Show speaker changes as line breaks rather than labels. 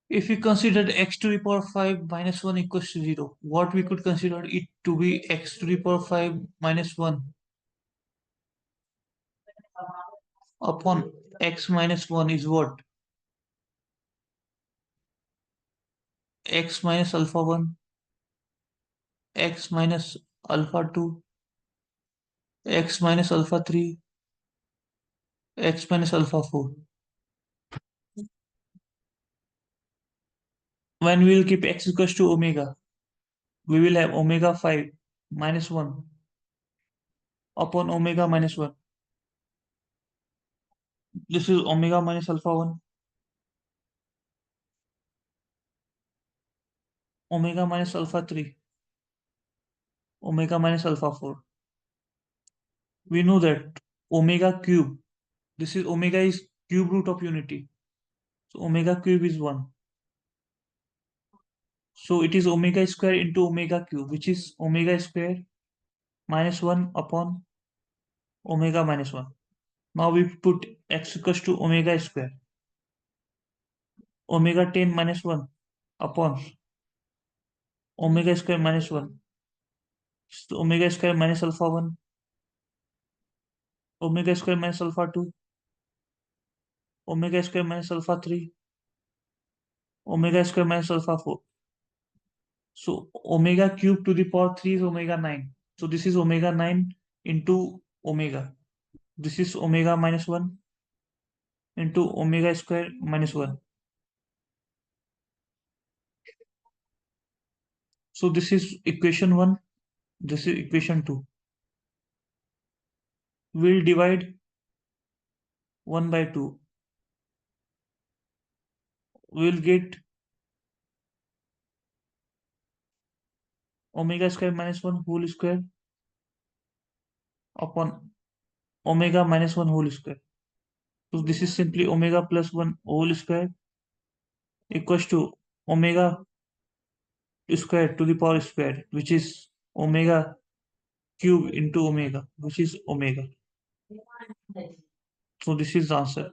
If we consider x to the power 5 minus 1 equals to 0, what we could consider it to be x to the power 5 minus 1 upon x minus 1 is what? X minus alpha 1, x minus alpha 2, x minus alpha 3, x minus alpha 4. When we will keep x equals to omega, we will have omega 5 minus 1 upon omega minus 1. This is omega minus alpha 1, omega minus alpha 3, omega minus alpha 4. We know that omega cube, this is omega is cube root of unity. So omega cube is 1. So it is omega square into omega cube, which is omega square minus 1 upon omega minus 1. Now we put x equals to omega square. Omega 10 minus 1 upon omega square minus 1. So omega square minus alpha 1. Omega square minus alpha 2. Omega square minus alpha 3. Omega square minus alpha 4. So omega cube to the power 3 is omega 9. So this is omega 9 into omega. This is omega minus 1 into omega square minus 1. So this is equation 1. This is equation 2. We'll divide 1 by 2. We'll get omega square minus 1 whole square upon omega minus 1 whole square. So this is simply omega plus 1 whole square equals to omega square to the power square, which is omega cube into omega, which is omega. So this is the answer.